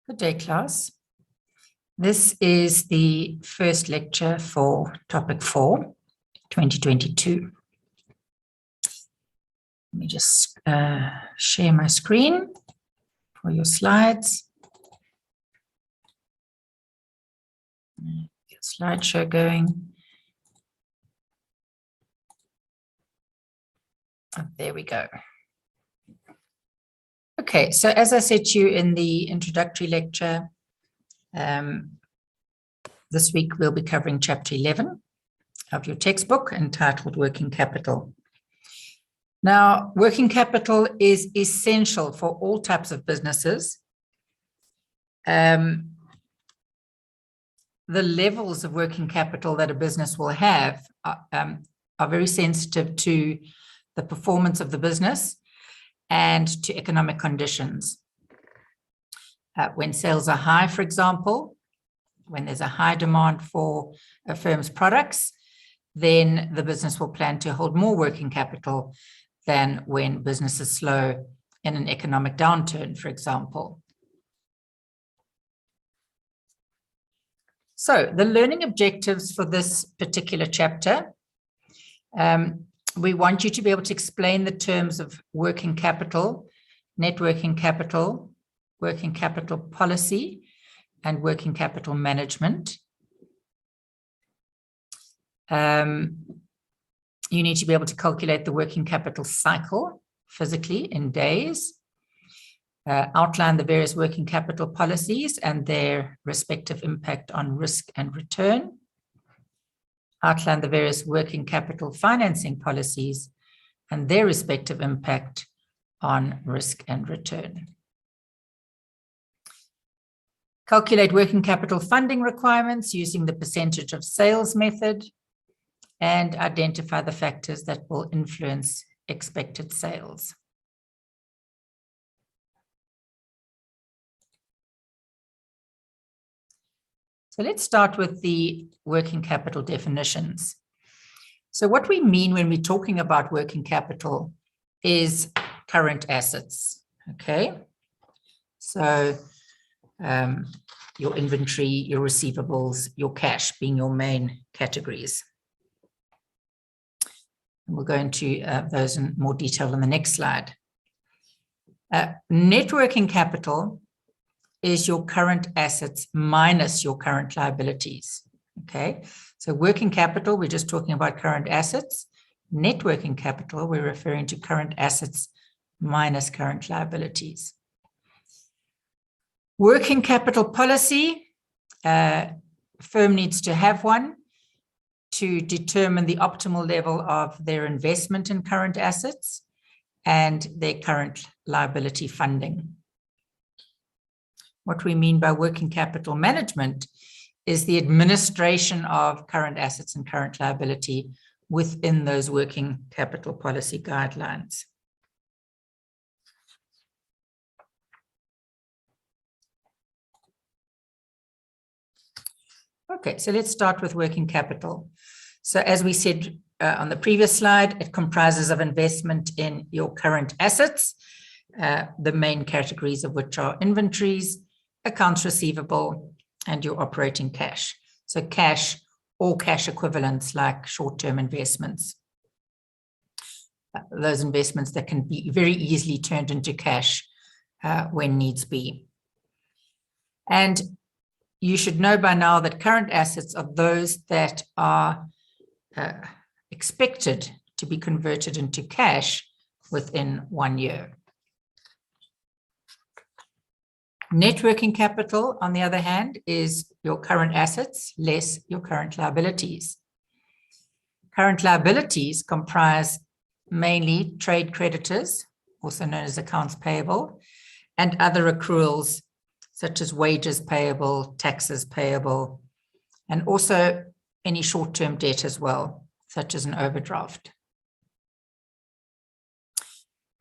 Good day, class. This is the first lecture for topic 4, 2022. Let me just share my screen for your slides. Get slideshow going. Oh, there we go. Okay, so as I said to you in the introductory lecture, this week we'll be covering chapter 11 of your textbook entitled Working Capital. Now, working capital is essential for all types of businesses. The levels of working capital that a business will have are very sensitive to the performance of the business and to economic conditions. When sales are high, for example, when there's a high demand for a firm's products, then the business will plan to hold more working capital than when business is slow in an economic downturn, for example. So the learning objectives for this particular chapter, we want you to be able to explain the terms of working capital, net working capital policy, and working capital management. You need to be able to calculate the working capital cycle physically in days, outline the various working capital policies and their respective impact on risk and return, outline the various working capital financing policies and their respective impact on risk and return. Calculate working capital funding requirements using the percentage of sales method, and identify the factors that will influence expected sales. So let's start with the working capital definitions. So what we mean when we're talking about working capital is current assets, okay? So your inventory, your receivables, your cash being your main categories. And we'll go into those in more detail in the next slide. Net working capital is your current assets minus your current liabilities, okay? So working capital, we're just talking about current assets. Net working capital, we're referring to current assets minus current liabilities. Working capital policy, firm needs to have one to determine the optimal level of their investment in current assets and their current liability funding. What we mean by working capital management is the administration of current assets and current liability within those working capital policy guidelines. Okay, so let's start with working capital. So as we said on the previous slide, it comprises of investment in your current assets, the main categories of which are inventories, accounts receivable, and your operating cash. So cash or cash equivalents like short-term investments. Those investments that can be very easily turned into cash when needs be. And you should know by now that current assets are those that are expected to be converted into cash within 1 year. Net working capital, on the other hand, is your current assets less your current liabilities. Current liabilities comprise mainly trade creditors, also known as accounts payable, and other accruals such as wages payable, taxes payable, and also any short-term debt as well, such as an overdraft.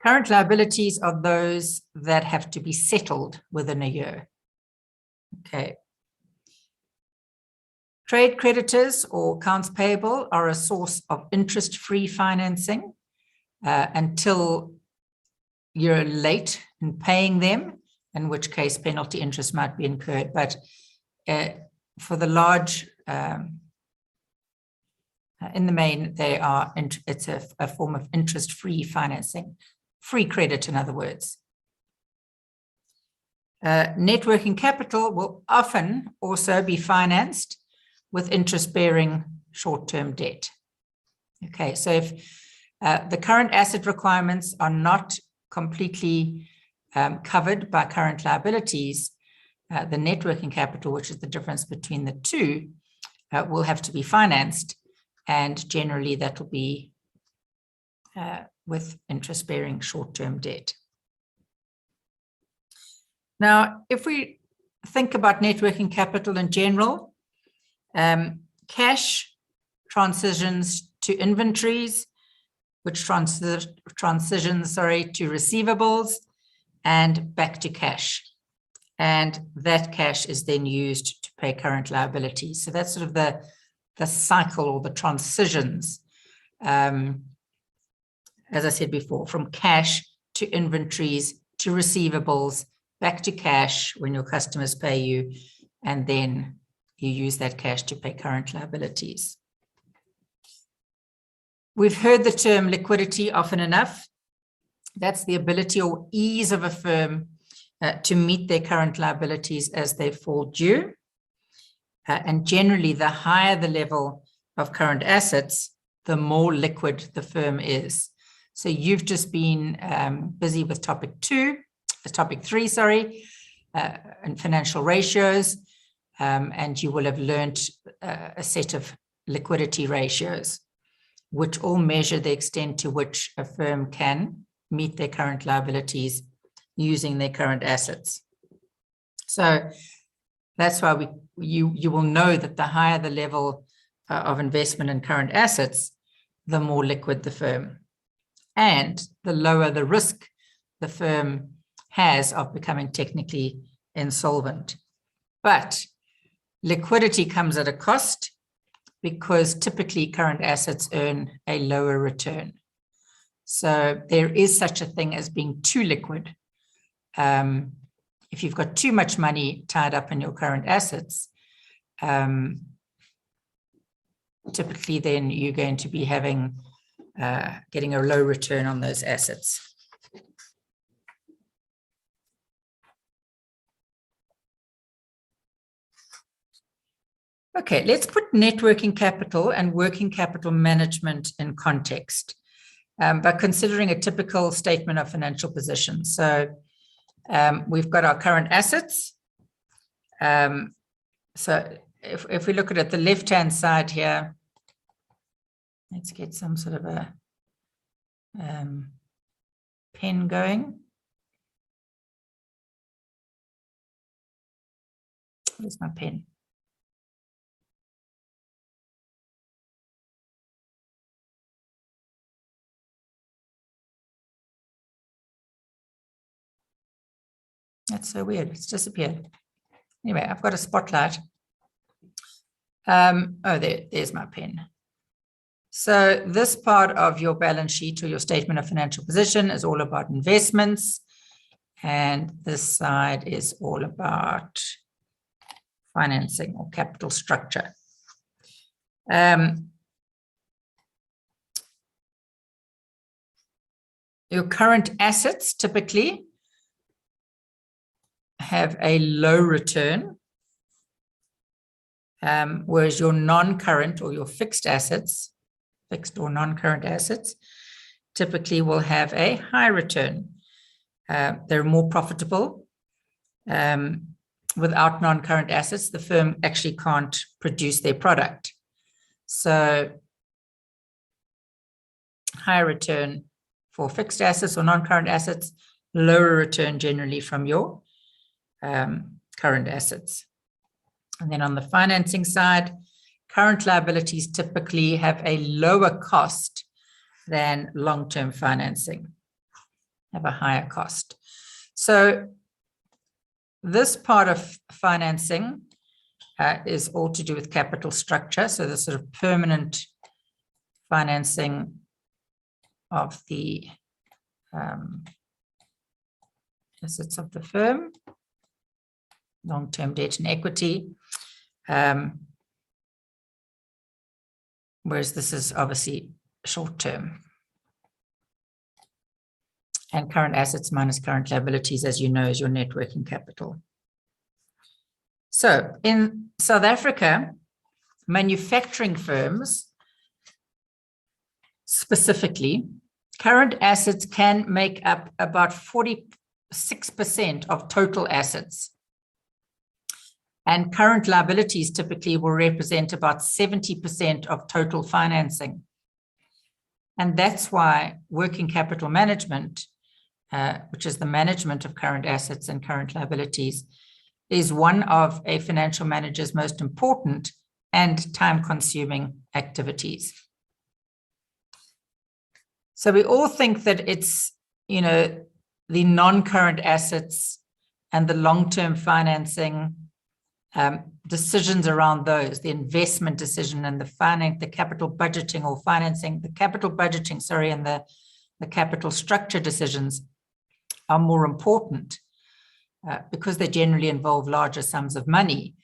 Current liabilities are those that have to be settled within a year. Okay. Trade creditors or accounts payable are a source of interest-free financing until you're late in paying them in which case penalty interest might be incurred. But for the large, in the main, it's a form of interest-free financing, free credit, in other words. Net working capital will often also be financed with interest-bearing short-term debt. Okay, so if the current asset requirements are not completely covered by current liabilities, the net working capital, which is the difference between the two, will have to be financed, and generally that will be with interest-bearing short-term debt. Now, if we think about net working capital in general, cash transitions to inventories, which transitions to receivables, and back to cash. And that cash is then used to pay current liabilities. So that's sort of the cycle or the transitions, as I said before, from cash to inventories to receivables, back to cash when your customers pay you, and then you use that cash to pay current liabilities. We've heard the term liquidity often enough. That's the ability or ease of a firm to meet their current liabilities as they fall due. And generally, the higher the level of current assets, the more liquid the firm is. So you've just been busy with topic 3, and financial ratios, and you will have learned a set of liquidity ratios, which all measure the extent to which a firm can meet their current liabilities using their current assets. So that's why you will know that the higher the level of investment in current assets, the more liquid the firm, and the lower the risk the firm has of becoming technically insolvent. But liquidity comes at a cost, because typically current assets earn a lower return. So there is such a thing as being too liquid. If you've got too much money tied up in your current assets, typically then you're going to be getting a low return on those assets. Okay, let's put net working capital and working capital management in context by considering a typical statement of financial position. So we've got our current assets. So if we look at the left-hand side here, let's get some sort of a pen going. Where's my pen? That's so weird. It's disappeared. Anyway, I've got a spotlight. There's my pen. So this part of your balance sheet or your statement of financial position is all about investments. And this side is all about financing or capital structure. Your current assets typically have a low return, whereas your non-current or your fixed or non-current assets, typically will have a high return. They're more profitable. Without non-current assets, the firm actually can't produce their product. So higher return for fixed assets or non-current assets, lower return generally from your current assets. And then on the financing side, current liabilities typically have a lower cost than long-term financing, have a higher cost. So this part of financing is all to do with capital structure. So the sort of permanent financing of the assets of the firm, long-term debt and equity, whereas this is obviously short-term. And current assets minus current liabilities, as you know, is your net working capital. So in South Africa, manufacturing firms specifically, current assets can make up about 46% of total assets. And current liabilities typically will represent about 70% of total financing. And that's why working capital management, which is the management of current assets and current liabilities, is one of a financial manager's most important and time-consuming activities. So we all think that it's, the non-current assets and the long-term financing decisions around those, the investment decision and the capital budgeting or financing, the capital budgeting, and the capital structure decisions are more important because they generally involve larger sums of money.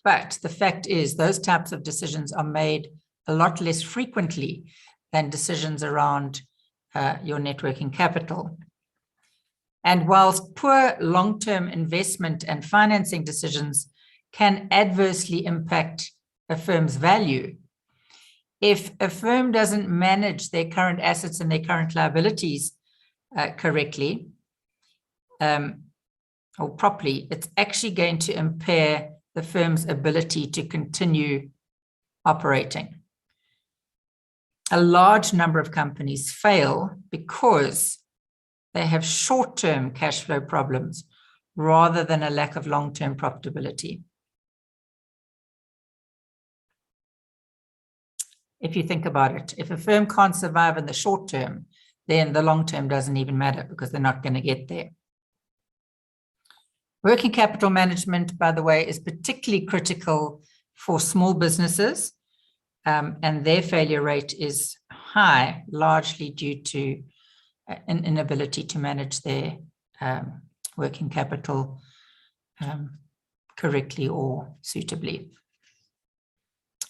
But the fact is those types of decisions are made a lot less frequently than decisions around your net working capital. And whilst poor long-term investment and financing decisions can adversely impact a firm's value, if a firm doesn't manage their current assets and their current liabilities correctly or properly, it's actually going to impair the firm's ability to continue operating. A large number of companies fail because they have short-term cash flow problems rather than a lack of long-term profitability. If you think about it, if a firm can't survive in the short term, then the long term doesn't even matter because they're not going to get there. Working capital management, by the way, is particularly critical for small businesses, and their failure rate is high, largely due to an inability to manage their working capital correctly or suitably.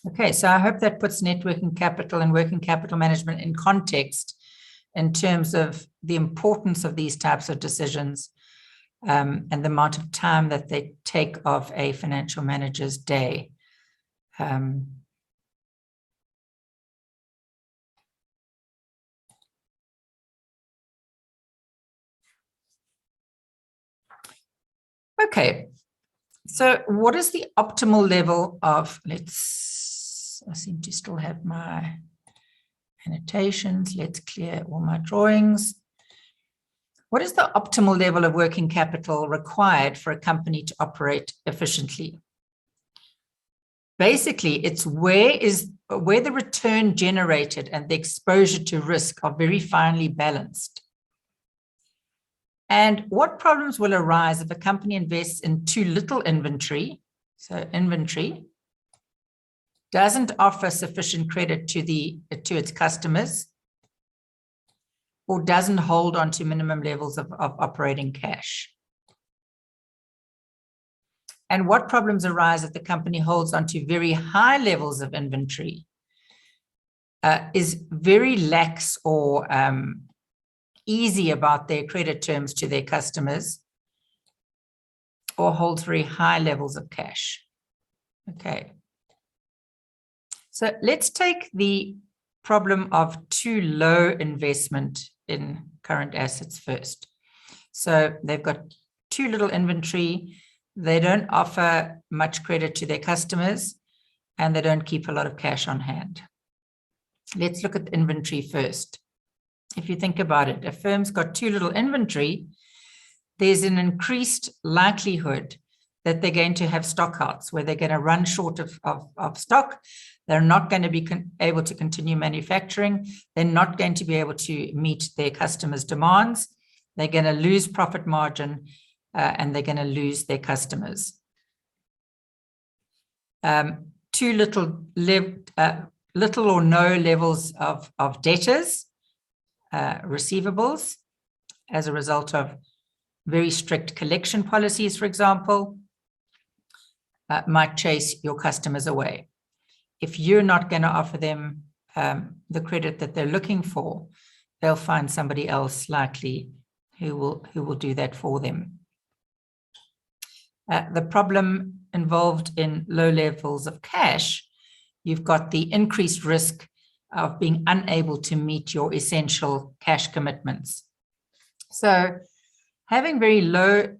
Okay, so I hope that puts net working capital and working capital management in context in terms of the importance of these types of decisions and the amount of time that they take of a financial manager's day. Okay, so what is the optimal level of, I seem to still have my annotations. Let's clear all my drawings. What is the optimal level of working capital required for a company to operate efficiently? Basically, it's where the return generated and the exposure to risk are very finely balanced. And what problems will arise if a company invests in too little inventory? So inventory doesn't offer sufficient credit to its customers, or doesn't hold on to minimum levels of operating cash. And what problems arise if the company holds on to very high levels of inventory, is very lax or easy about their credit terms to their customers, or holds very high levels of cash. Okay. So let's take the problem of too low investment in current assets first. So they've got too little inventory, they don't offer much credit to their customers, and they don't keep a lot of cash on hand. Let's look at the inventory first. If you think about it, a firm's got too little inventory, there's an increased likelihood that they're going to have stockouts where they're going to run short of stock. They're not going to be able to continue manufacturing. They're not going to be able to meet their customers' demands. They're going to lose profit margin and they're going to lose their customers. Too little or no levels of debtors, receivables, as a result of very strict collection policies, for example, might chase your customers away. If you're not going to offer them the credit that they're looking for, they'll find somebody else likely who will do that for them. The problem involved in low levels of cash, you've got the increased risk of being unable to meet your essential cash commitments. So having very low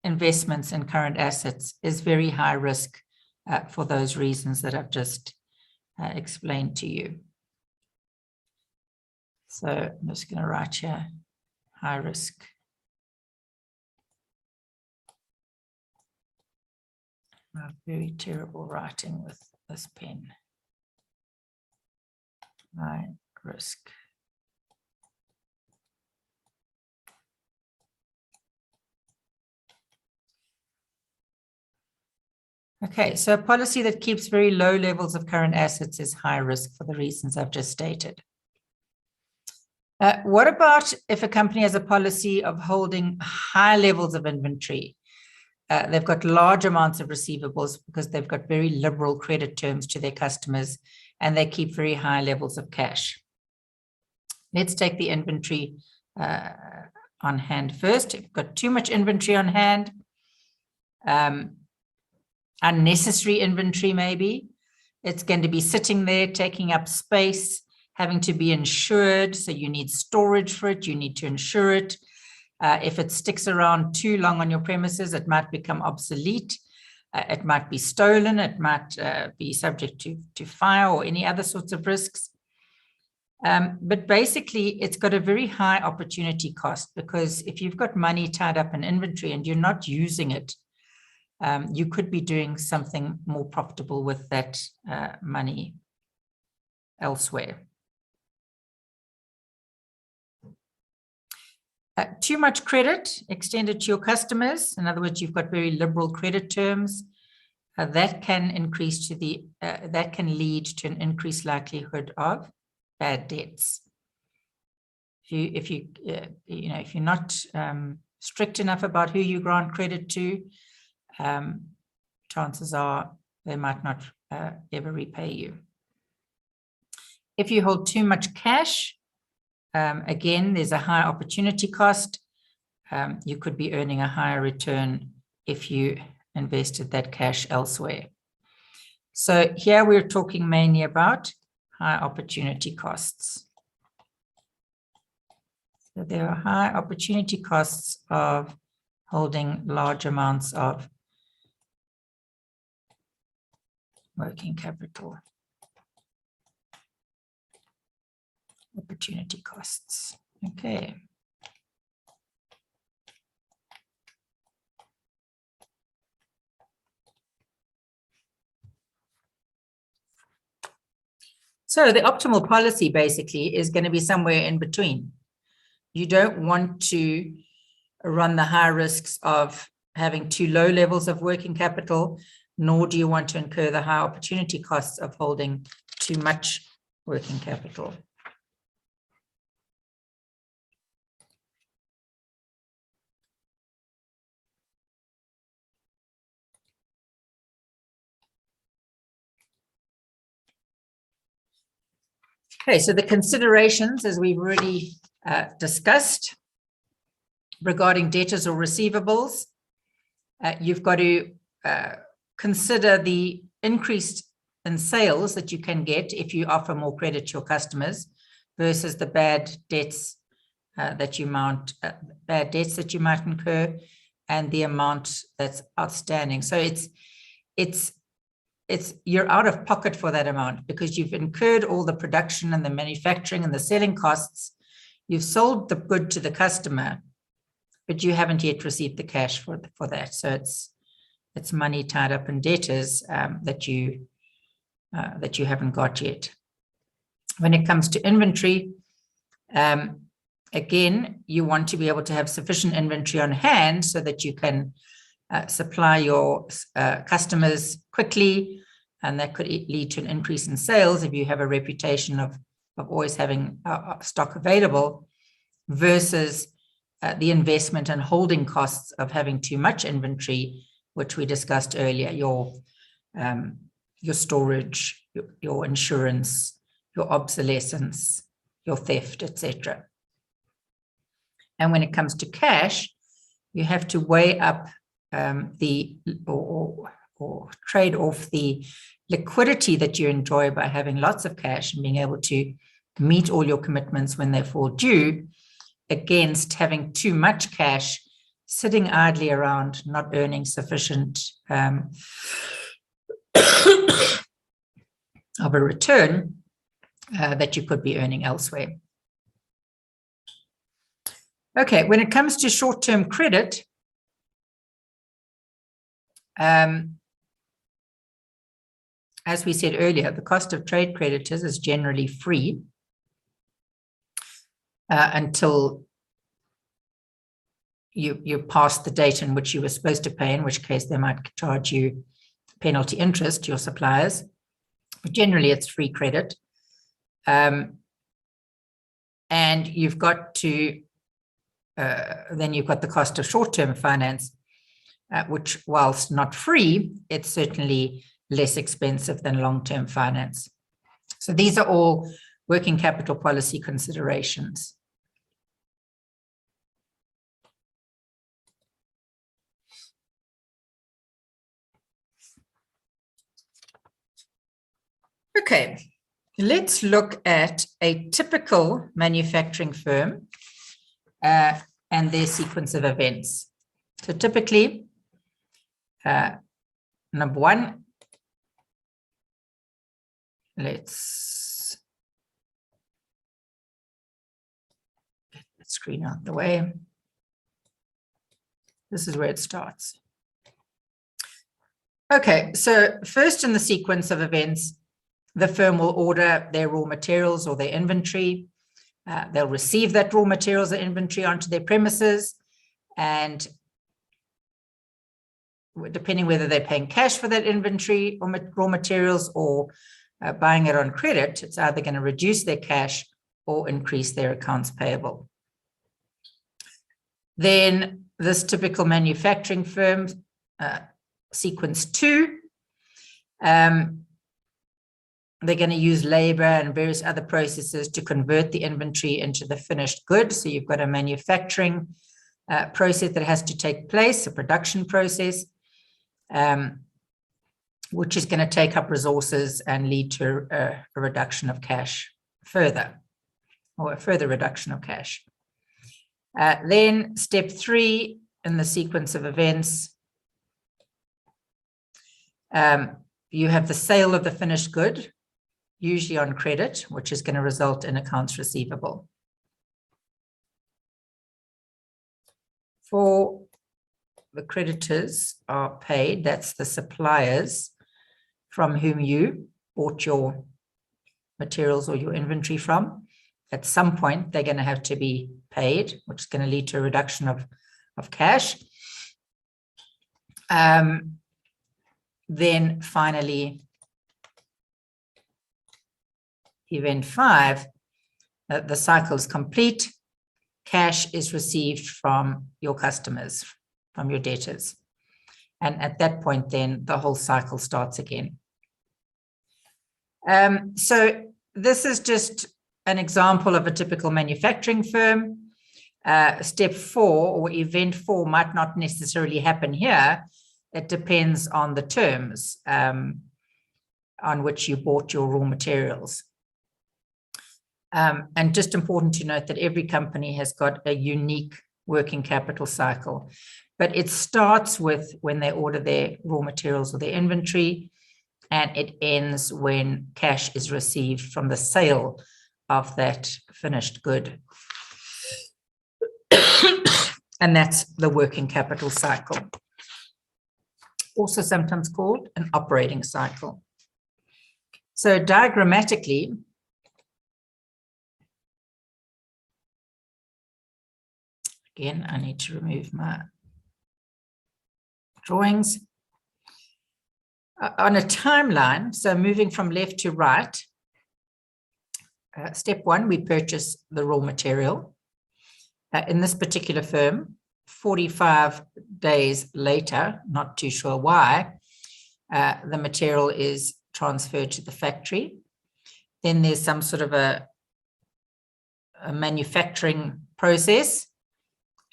investments in current assets is very high risk for those reasons that I've just explained to you. So I'm just going to write here, high risk. Very terrible writing with this pen. High risk. Okay, so a policy that keeps very low levels of current assets is high risk for the reasons I've just stated. What about if a company has a policy of holding high levels of inventory? They've got large amounts of receivables because they've got very liberal credit terms to their customers, and they keep very high levels of cash. Let's take the inventory on hand first. If you've got too much inventory on hand, unnecessary inventory maybe, it's going to be sitting there taking up space, having to be insured, so you need storage for it, you need to insure it. If it sticks around too long on your premises, it might become obsolete. It might be stolen. It might be subject to fire or any other sorts of risks. But basically, it's got a very high opportunity cost, because if you've got money tied up in inventory and you're not using it, you could be doing something more profitable with that money elsewhere. Too much credit extended to your customers. In other words, you've got very liberal credit terms. That can lead to an increased likelihood of bad debts. If you're not strict enough about who you grant credit to, chances are they might not ever repay you. If you hold too much cash, again, there's a high opportunity cost. You could be earning a higher return if you invested that cash elsewhere. So here we're talking mainly about high opportunity costs. So there are high opportunity costs of holding large amounts of working capital. Opportunity costs. Okay. So the optimal policy basically is going to be somewhere in between. You don't want to run the high risks of having too low levels of working capital, nor do you want to incur the high opportunity costs of holding too much working capital. Okay, so the considerations, as we've already discussed, regarding debtors or receivables, you've got to consider the increase in sales that you can get if you offer more credit to your customers versus the bad debts that you might incur and the amount that's outstanding. So it's you're out of pocket for that amount because you've incurred all the production and the manufacturing and the selling costs. You've sold the good to the customer, but you haven't yet received the cash for that. So it's money tied up in debtors that you haven't got yet. When it comes to inventory, again, you want to be able to have sufficient inventory on hand so that you can supply your customers quickly, and that could lead to an increase in sales if you have a reputation of always having stock available, versus the investment and holding costs of having too much inventory, which we discussed earlier, your storage, your insurance, your obsolescence, your theft, etc. And when it comes to cash, you have to weigh up or trade off the liquidity that you enjoy by having lots of cash and being able to meet all your commitments when they fall due, against having too much cash sitting idly around, not earning sufficient of a return that you could be earning elsewhere. Okay, when it comes to short-term credit, as we said earlier, the cost of trade creditors is generally free until you pass the date in which you were supposed to pay, in which case they might charge you penalty interest, your suppliers. But generally, it's free credit. And you've got to, then you've got the cost of short-term finance, which, whilst not free, it's certainly less expensive than long-term finance. So these are all working capital policy considerations. Okay, let's look at a typical manufacturing firm and their sequence of events. So typically, number one, let's get the screen out the way. This is where it starts. Okay, so first in the sequence of events, the firm will order their raw materials or their inventory. They'll receive that raw materials or inventory onto their premises, and depending whether they're paying cash for that inventory or raw materials or buying it on credit, it's either going to reduce their cash or increase their accounts payable. Then this typical manufacturing firm, sequence 2, they're going to use labor and various other processes to convert the inventory into the finished good. So you've got a manufacturing process that has to take place, a production process, which is going to take up resources and lead to a reduction of cash further, or a further reduction of cash. Then step 3 in the sequence of events, you have the sale of the finished good, usually on credit, which is going to result in accounts receivable. For the creditors are paid, that's the suppliers from whom you bought your materials or your inventory from. At some point, they're going to have to be paid, which is going to lead to a reduction of cash. Then finally, event 5, the cycle is complete. Cash is received from your customers, from your debtors. And at that point, then the whole cycle starts again. So this is just an example of a typical manufacturing firm. Step 4 or event 4 might not necessarily happen here. It depends on the terms on which you bought your raw materials. And just important to note that every company has got a unique working capital cycle, but it starts with when they order their raw materials or their inventory, and it ends when cash is received from the sale of that finished good. And that's the working capital cycle, also sometimes called an operating cycle. So diagrammatically, again, I need to remove my drawings. On a timeline, so moving from left to right, step 1, we purchase the raw material. In this particular firm, 45 days later, not too sure why, the material is transferred to the factory. Then there's some sort of a manufacturing process,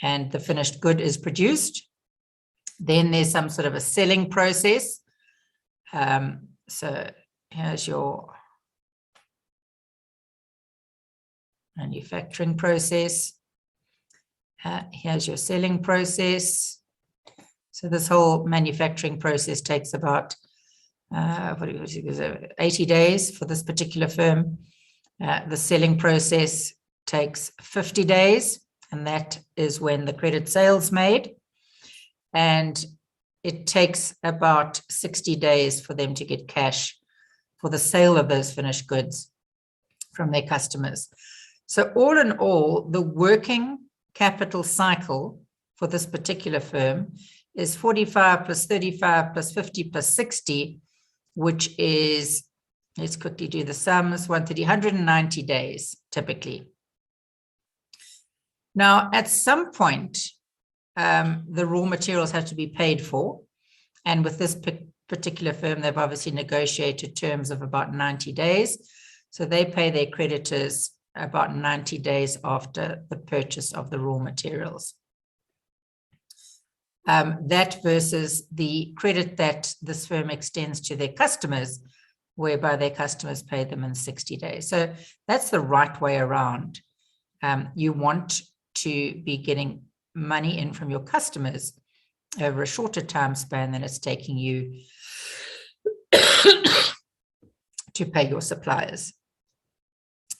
and the finished good is produced. Then there's some sort of a selling process. So here's your manufacturing process. Here's your selling process. So this whole manufacturing process takes about 80 days for this particular firm. The selling process takes 50 days, and that is when the credit sale's made. And it takes about 60 days for them to get cash for the sale of those finished goods from their customers. So all in all, the working capital cycle for this particular firm is 45 plus 35 plus 50 plus 60, which is, let's quickly do the sums, 190 days typically. Now, at some point, the raw materials have to be paid for. And with this particular firm, they've obviously negotiated terms of about 90 days. So they pay their creditors about 90 days after the purchase of the raw materials. That versus the credit that this firm extends to their customers, whereby their customers pay them in 60 days. So that's the right way around. You want to be getting money in from your customers over a shorter time span than it's taking you to pay your suppliers.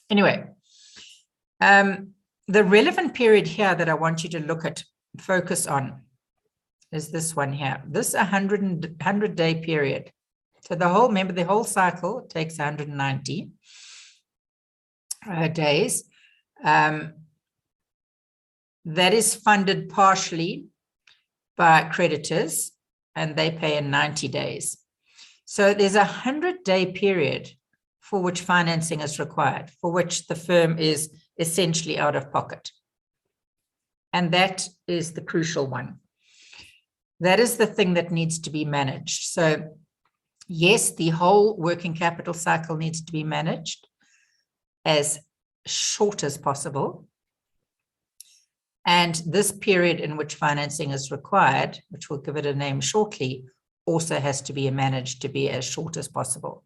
Anyway, the relevant period here that I want you to look at, focus on, is this one here, this 100-day period. So the whole, remember the whole cycle takes 190 days. That is funded partially by creditors, and they pay in 90 days. So there's a 100-day period for which financing is required, for which the firm is essentially out of pocket. And that is the crucial one. That is the thing that needs to be managed. So yes, the whole working capital cycle needs to be managed as short as possible. And this period in which financing is required, which we'll give it a name shortly, also has to be managed to be as short as possible.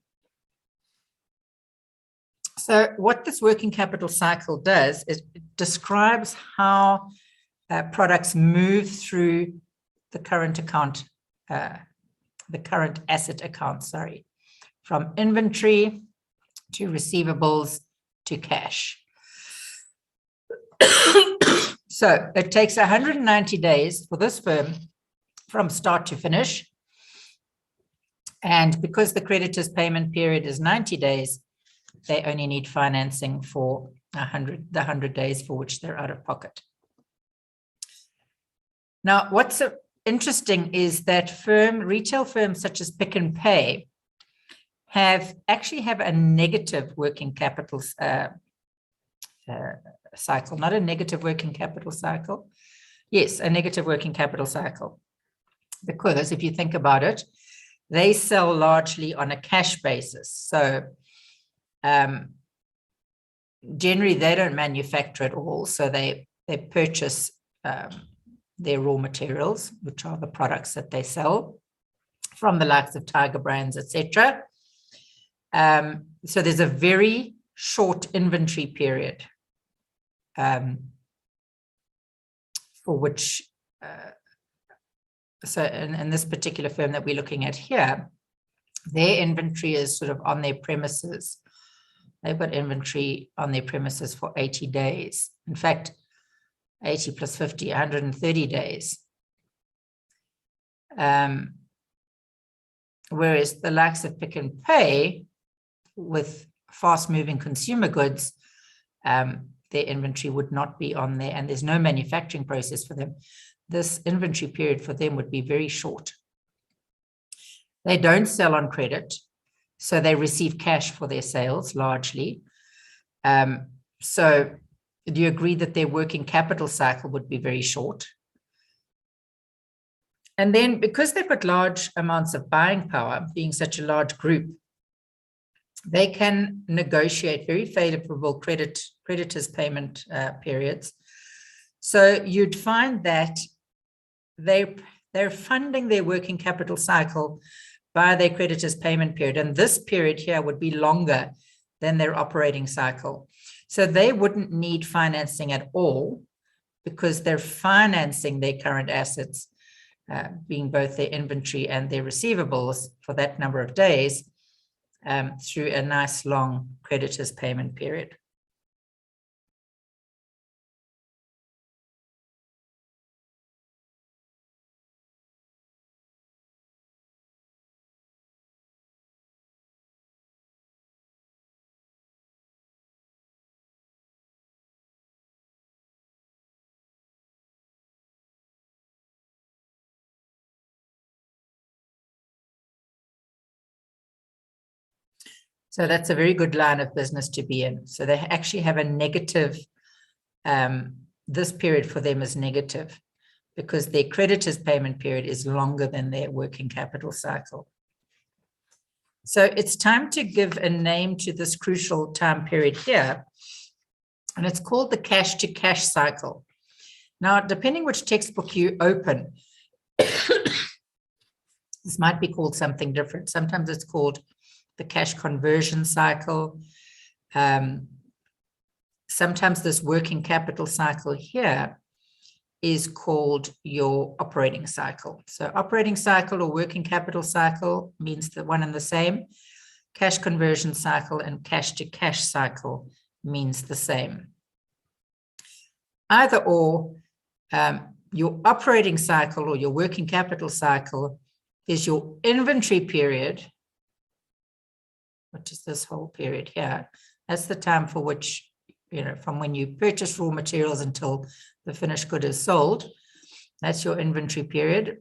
So what this working capital cycle does is it describes how products move through the current account, the current asset account, sorry, from inventory to receivables to cash. So it takes 190 days for this firm from start to finish. And because the creditor's payment period is 90 days, they only need financing for the 100 days for which they're out of pocket. Now, what's interesting is that retail firms such as Pick n Pay actually have a negative working capital cycle, not a negative working capital cycle. Yes, a negative working capital cycle. Because if you think about it, they sell largely on a cash basis. So generally they don't manufacture at all. So they purchase their raw materials, which are the products that they sell from the likes of Tiger Brands, etc. So there's a very short inventory period for which, so in this particular firm that we're looking at here, their inventory is sort of on their premises. They've got inventory on their premises for 80 days. In fact, 80 plus 50, 130 days. Whereas the likes of Pick n Pay, with fast-moving consumer goods, their inventory would not be on there, and there's no manufacturing process for them. This inventory period for them would be very short. They don't sell on credit, so they receive cash for their sales largely. So do you agree that their working capital cycle would be very short? And then because they've got large amounts of buying power, being such a large group, they can negotiate very favorable creditors payment periods. So you'd find that they're funding their working capital cycle by their creditors payment period. And this period here would be longer than their operating cycle. So they wouldn't need financing at all because they're financing their current assets, being both their inventory and their receivables for that number of days, through a nice long creditors payment period. So that's a very good line of business to be in. So they actually have a negative, this period for them is negative because their creditors payment period is longer than their working capital cycle. So it's time to give a name to this crucial time period here, and it's called the cash to cash cycle. Now, depending which textbook you open, this might be called something different. Sometimes it's called the cash conversion cycle. Sometimes this working capital cycle here is called your operating cycle. So operating cycle or working capital cycle means the one and the same. Cash conversion cycle and cash to cash cycle means the same. Either or, your operating cycle or your working capital cycle is your inventory period, which is this whole period here. That's the time for which, from when you purchase raw materials until the finished good is sold. That's your inventory period.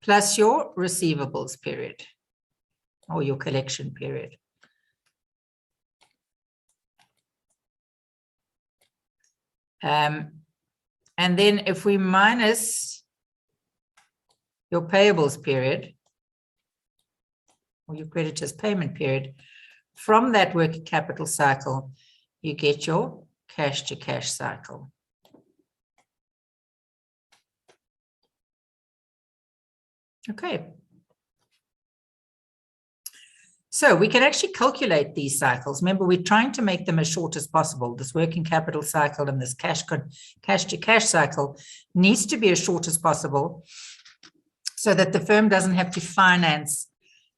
Plus your receivables period or your collection period. And then if we minus your payables period, or your creditors payment period, from that working capital cycle, you get your cash to cash cycle. Okay. So we can actually calculate these cycles. Remember, we're trying to make them as short as possible. This working capital cycle and this cash to cash cycle needs to be as short as possible so that the firm doesn't have to finance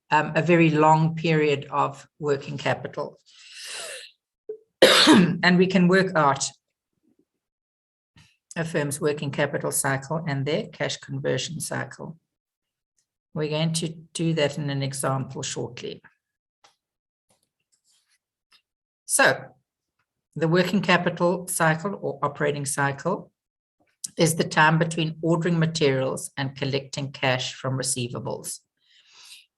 a very long period of working capital. And we can work out a firm's working capital cycle and their cash conversion cycle. We're going to do that in an example shortly. So the working capital cycle or operating cycle is the time between ordering materials and collecting cash from receivables.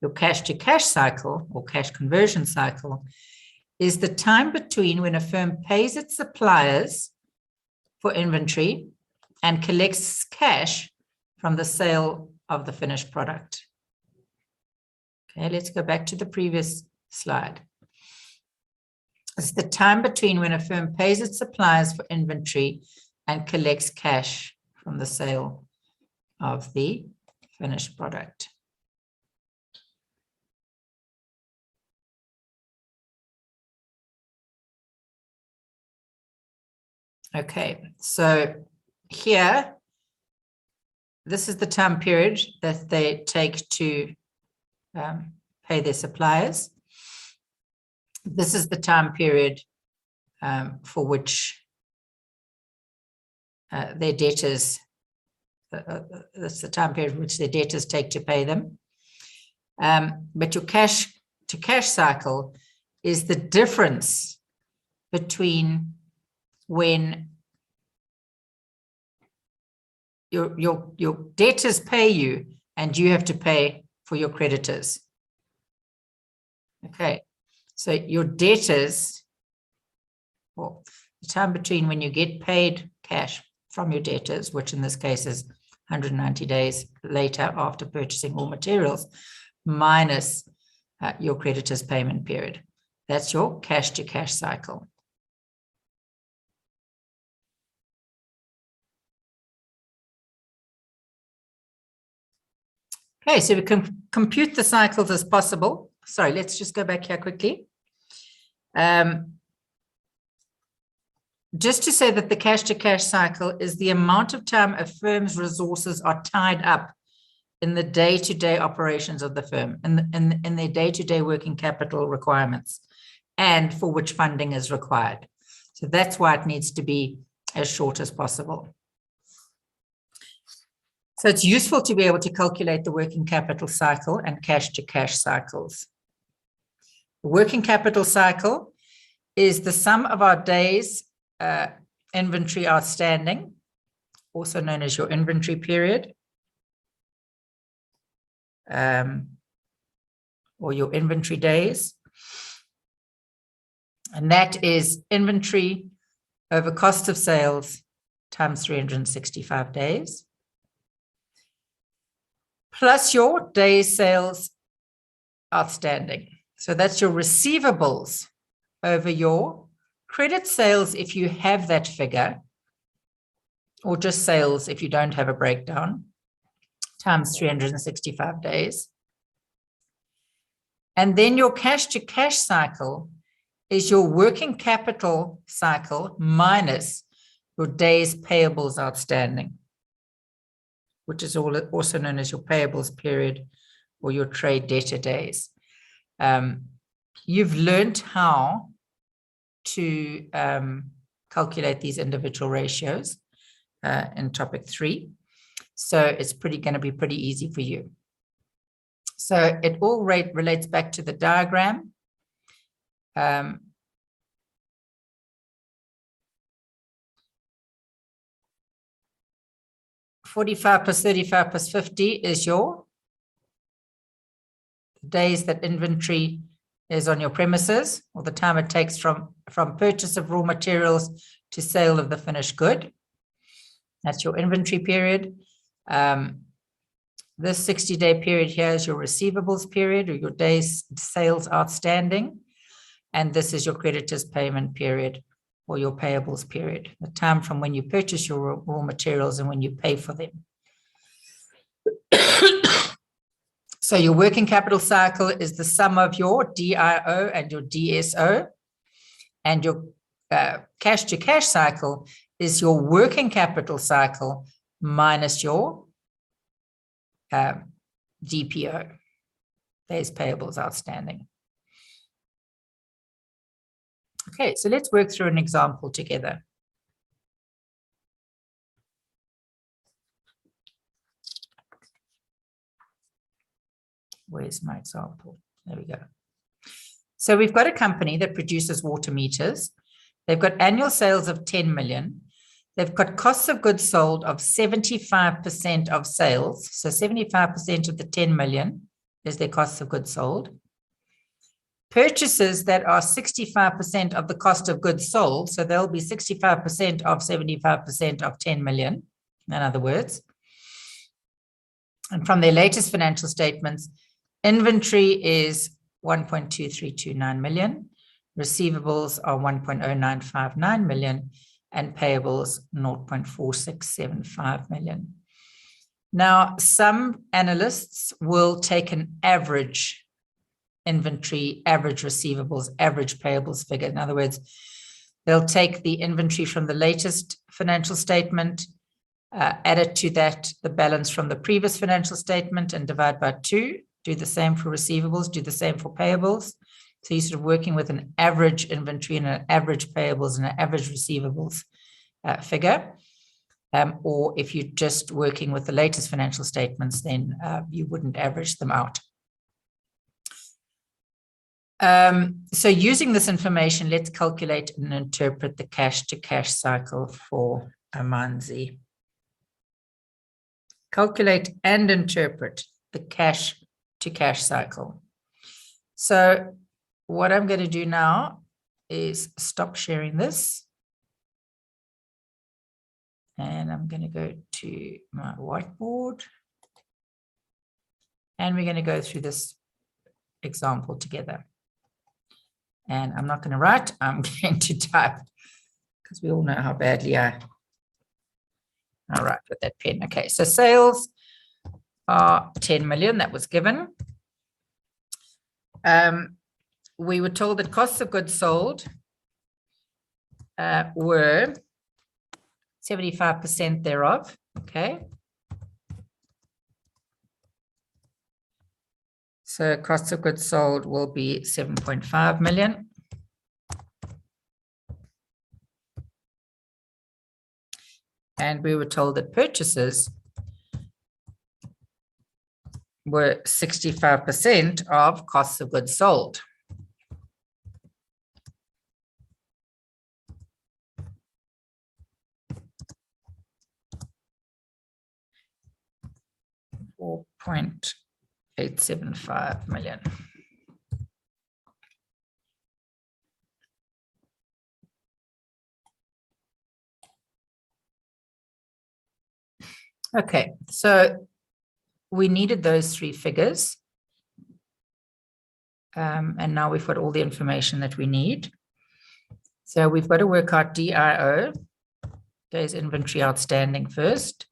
Your cash to cash cycle or cash conversion cycle is the time between when a firm pays its suppliers for inventory and collects cash from the sale of the finished product. Okay, let's go back to the previous slide. It's the time between when a firm pays its suppliers for inventory and collects cash from the sale of the finished product. Okay, so here, this is the time period that they take to pay their suppliers. This is the time period for which their debtors, that's the time period which their debtors take to pay them. But your cash to cash cycle is the difference between when your debtors pay you and you have to pay for your creditors. Okay, So your debtors, well, the time between when you get paid cash from your debtors, which in this case is 190 days later after purchasing all materials, minus your creditors' payment period. That's your cash to cash cycle. Okay, so we can compute the cycles as possible. Sorry, let's just go back here quickly. Just to say that the cash to cash cycle is the amount of time a firm's resources are tied up in the day-to-day operations of the firm, in their day-to-day working capital requirements, and for which funding is required. So that's why it needs to be as short as possible. So it's useful to be able to calculate the working capital cycle and cash to cash cycles. The working capital cycle is the sum of our days inventory outstanding, also known as your inventory period, or your inventory days. And that is inventory over cost of sales times 365 days, plus your days sales outstanding. So that's your receivables over your credit sales if you have that figure, or just sales if you don't have a breakdown, times 365 days. And then your cash to cash cycle is your working capital cycle minus your days payables outstanding, which is also known as your payables period or your trade debtor days. You've learned how to calculate these individual ratios in topic 3. So it's going to be pretty easy for you. So it all relates back to the diagram. 45 plus 35 plus 50 is your days that inventory is on your premises, or the time it takes from purchase of raw materials to sale of the finished good. That's your inventory period. This 60-day period here is your receivables period, or your days sales outstanding. And this is your creditors payment period, or your payables period, the time from when you purchase your raw materials and when you pay for them. So your working capital cycle is the sum of your DIO and your DSO, and your cash to cash cycle is your working capital cycle minus your DPO, days payables outstanding. Okay, so let's work through an example together. Where's my example? There we go. So we've got a company that produces water meters. They've got annual sales of 10 million. They've got costs of goods sold of 75% of sales. So 75% of the 10 million is their costs of goods sold. Purchases that are 65% of the cost of goods sold. So they'll be 65% of 75% of 10 million, in other words. And from their latest financial statements, inventory is 1.2329 million. Receivables are 1.0959 million. And payables 0.4675 million. Now, some analysts will take an average inventory, average receivables, average payables figure. In other words, they'll take the inventory from the latest financial statement, add it to that, the balance from the previous financial statement, and divide by 2. Do the same for receivables, do the same for payables. So you're sort of working with an average inventory and an average payables and an average receivables figure. Or if you're just working with the latest financial statements, then you wouldn't average them out. So using this information, let's calculate and interpret the cash to cash cycle for Amanzi. Calculate and interpret the cash to cash cycle. So what I'm going to do now is stop sharing this. And I'm going to go to my whiteboard. And we're going to go through this example together. And I'm not going to write, I'm going to type, because we all know how badly I write with that pen. Okay, so sales are 10 million, that was given. We were told that costs of goods sold were 75% thereof, okay? So costs of goods sold will be 7.5 million. And we were told that purchases were 65% of costs of goods sold. $4.875 million. Okay, so we needed those three figures. And now we've got all the information that we need. So we've got to work out DIO, days inventory outstanding first.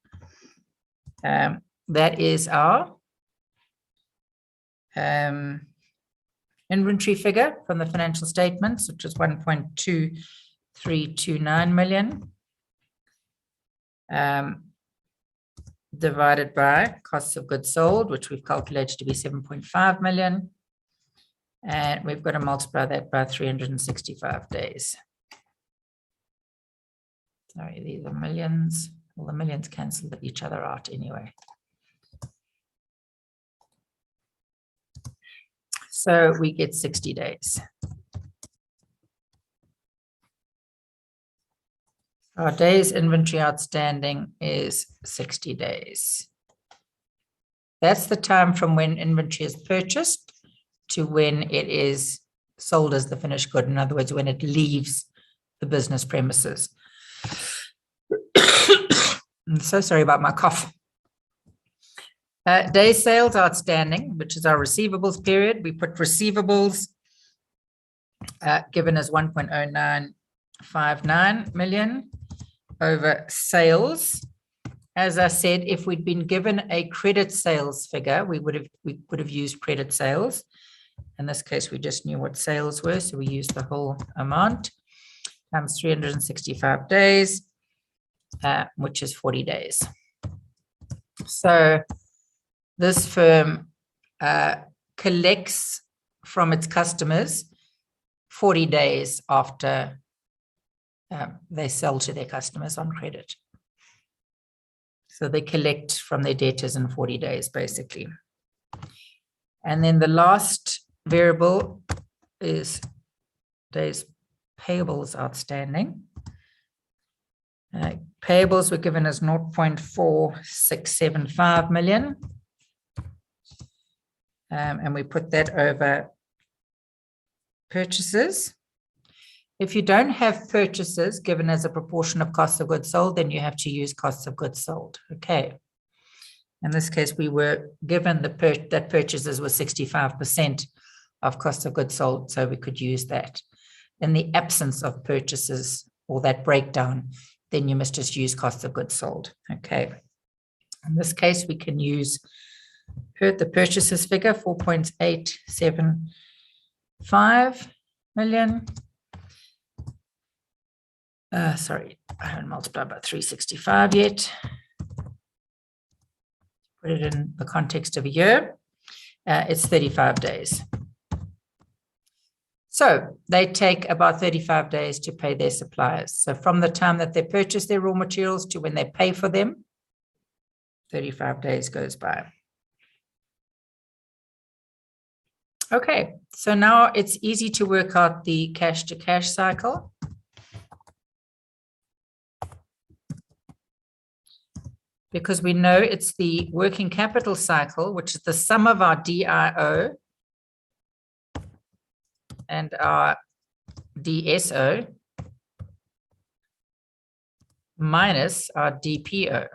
That is our inventory figure from the financial statements, which is 1.2329 million. Divided by costs of goods sold, which we've calculated to be 7.5 million. And we've got to multiply that by 365 days. Sorry, these are millions. Well, the millions cancel each other out anyway. So we get 60 days. Our days inventory outstanding is 60 days. That's the time from when inventory is purchased to when it is sold as the finished good. In other words, when it leaves the business premises. I'm so sorry about my cough. Days sales outstanding, which is our receivables period. We put receivables given as 1.0959 million over sales. As I said, if we'd been given a credit sales figure, we would have used credit sales. In this case, we just knew what sales were, so we used the whole amount times 365 days, which is 40 days. So this firm collects from its customers 40 days after they sell to their customers on credit. So they collect from their debtors in 40 days, basically. And then the last variable is days payables outstanding. Payables were given as 0.4675 million. And we put that over purchases. If you don't have purchases given as a proportion of cost of goods sold, then you have to use costs of goods sold. Okay. In this case, we were given that purchases were 65% of cost of goods sold, so we could use that. In the absence of purchases or that breakdown, then you must just use cost of goods sold. Okay. In this case, we can use the purchases figure, 4.875 million. Sorry, I haven't multiplied by 365 yet. Put it in the context of a year. It's 35 days. So they take about 35 days to pay their suppliers. So from the time that they purchase their raw materials to when they pay for them, 35 days goes by. Okay, so now it's easy to work out the cash to cash cycle. Because we know it's the working capital cycle, which is the sum of our DIO and our DSO minus our DPO.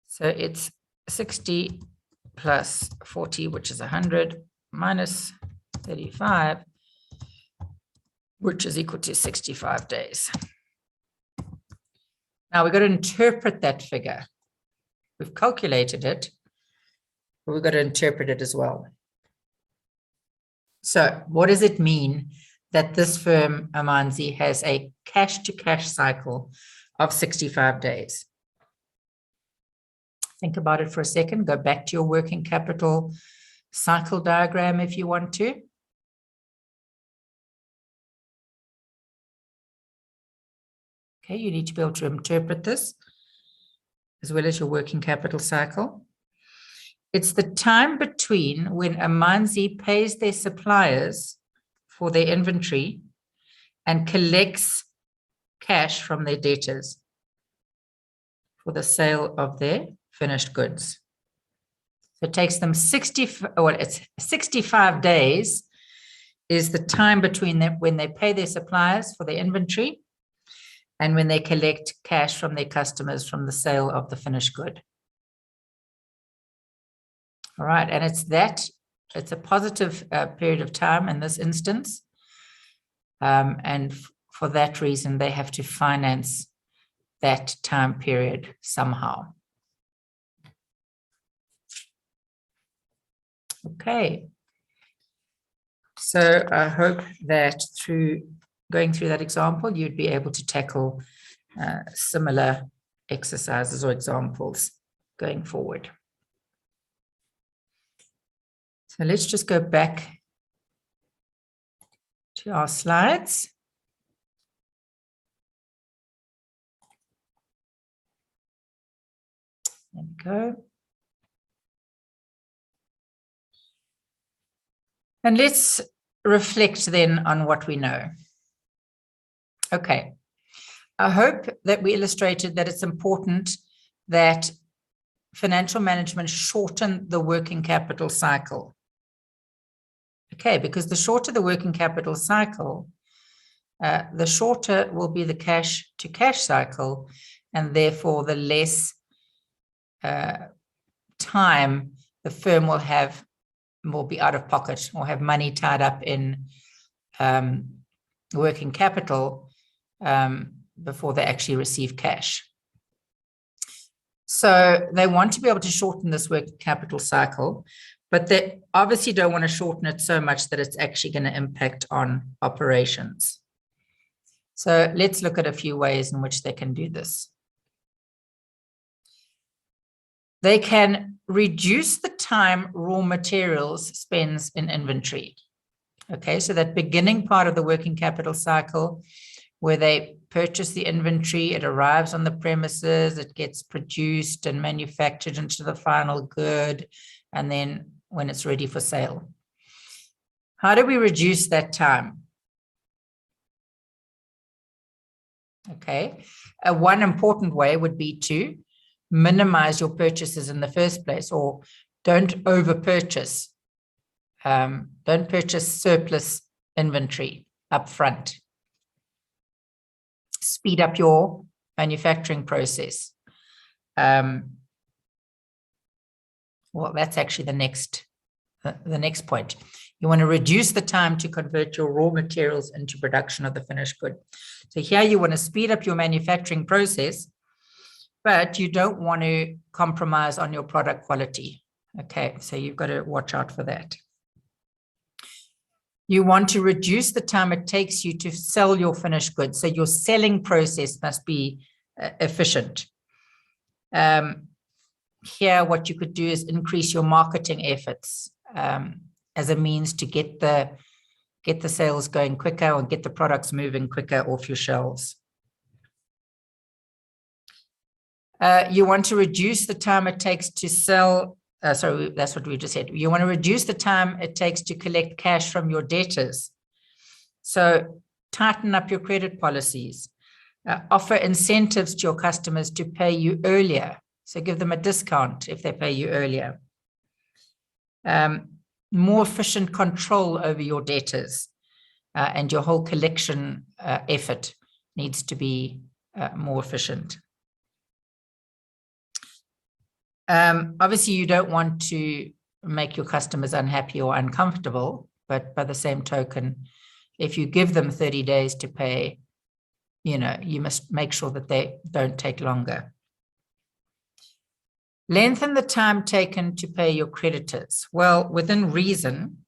So it's 60 plus 40, which is 100, minus 35, which is equal to 65 days. Now we've got to interpret that figure. We've calculated it, but we've got to interpret it as well. So what does it mean that this firm, Amanzi, has a cash-to-cash cycle of 65 days? Think about it for a second. Go back to your working capital cycle diagram if you want to. Okay, you need to be able to interpret this as well as your working capital cycle. It's the time between when Amanzi pays their suppliers for their inventory and collects cash from their debtors for the sale of their finished goods. So it takes them 65 days is the time between them when they pay their suppliers for their inventory and when they collect cash from their customers from the sale of the finished good. All right, and it's a positive period of time in this instance. And for that reason, they have to finance that time period somehow. Okay. So I hope that through going through that example, you'd be able to tackle similar exercises or examples going forward. So let's just go back to our slides. There we go. And let's reflect then on what we know. Okay. I hope that we illustrated that it's important that financial management shorten the working capital cycle. Okay, because the shorter the working capital cycle, the shorter will be the cash-to-cash cycle, and therefore the less time the firm will be out of pocket or have money tied up in working capital before they actually receive cash. So they want to be able to shorten this working capital cycle, but they obviously don't want to shorten it so much that it's actually going to impact on operations. So let's look at a few ways in which they can do this. They can reduce the time raw materials spends in inventory. Okay, so that beginning part of the working capital cycle where they purchase the inventory, it arrives on the premises, it gets produced and manufactured into the final good, and then when it's ready for sale. How do we reduce that time? Okay, one important way would be to minimize your purchases in the first place, or don't over purchase. Don't purchase surplus inventory up front. Speed up your manufacturing process. Well, that's actually the next point. You want to reduce the time to convert your raw materials into production of the finished good. So here you want to speed up your manufacturing process, but you don't want to compromise on your product quality. Okay, so you've got to watch out for that. You want to reduce the time it takes you to sell your finished goods. So your selling process must be efficient. Here, what you could do is increase your marketing efforts as a means to get the sales going quicker or get the products moving quicker off your shelves. You want to reduce the time it takes to sell. Sorry, that's what we just said. You want to reduce the time it takes to collect cash from your debtors. So tighten up your credit policies. Offer incentives to your customers to pay you earlier. So give them a discount if they pay you earlier. more efficient control over your debtors, and your whole collection effort needs to be more efficient. Obviously, you don't want to make your customers unhappy or uncomfortable, but by the same token, if you give them 30 days to pay, you must make sure that they don't take longer. Lengthen the time taken to pay your creditors. Well, within reason,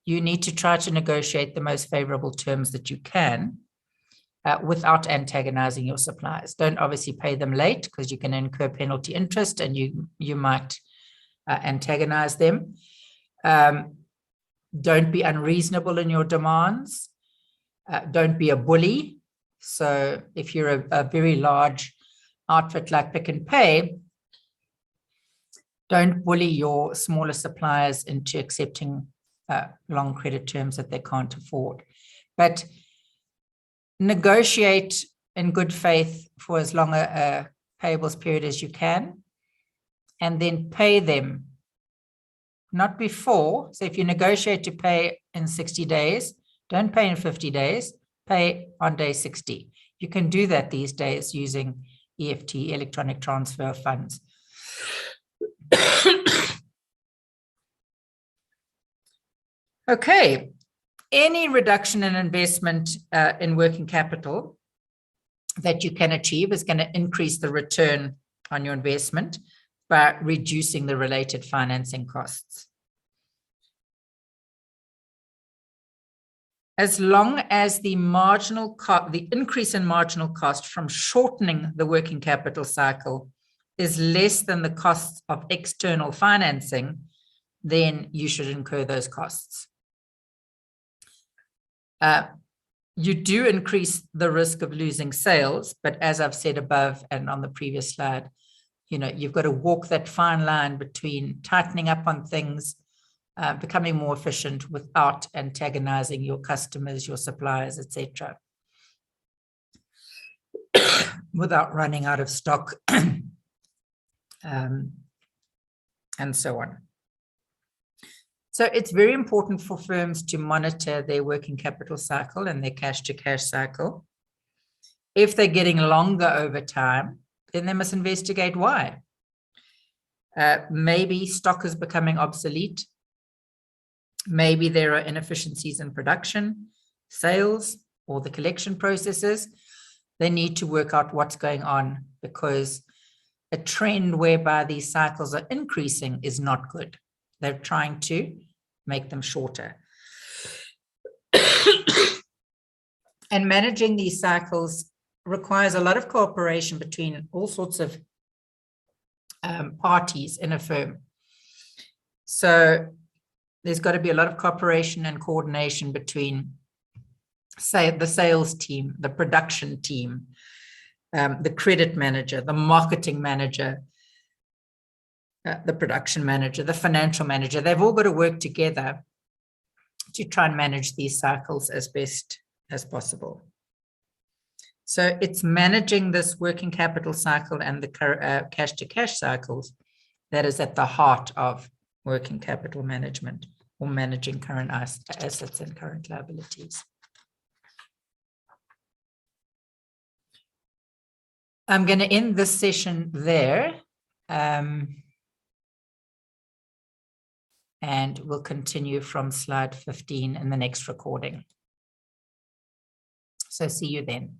you need to try to negotiate the most favorable terms that you can without antagonizing your suppliers. Don't obviously pay them late because you can incur penalty interest and you might antagonize them. Don't be unreasonable in your demands. Don't be a bully. So if you're a very large outfit like Pick n Pay, don't bully your smaller suppliers into accepting long credit terms that they can't afford. But negotiate in good faith for as long a payables period as you can, and then pay them, not before. So if you negotiate to pay in 60 days, don't pay in 50 days, pay on day 60. You can do that these days using EFT, electronic transfer of funds. Okay, any reduction in investment in working capital that you can achieve is going to increase the return on your investment by reducing the related financing costs. As long as the increase in marginal cost from shortening the working capital cycle is less than the costs of external financing, then you should incur those costs. You do increase the risk of losing sales, but as I've said above and on the previous slide, you've got to walk that fine line between tightening up on things, becoming more efficient without antagonizing your customers, your suppliers, etc., without running out of stock, and so on. So it's very important for firms to monitor their working capital cycle and their cash-to-cash cycle. If they're getting longer over time, then they must investigate why. Maybe stock is becoming obsolete. Maybe there are inefficiencies in production, sales, or the collection processes. They need to work out what's going on, because a trend whereby these cycles are increasing is not good. They're trying to make them shorter. And managing these cycles requires a lot of cooperation between all sorts of parties in a firm. So there's got to be a lot of cooperation and coordination between, say, the sales team, the production team, the credit manager, the marketing manager, the production manager, the financial manager. They've all got to work together to try and manage these cycles as best as possible. So it's managing this working capital cycle and the cash-to-cash cycles that is at the heart of working capital management, or managing current assets and current liabilities. I'm going to end this session there. And we'll continue from slide 15 in the next recording. So see you then.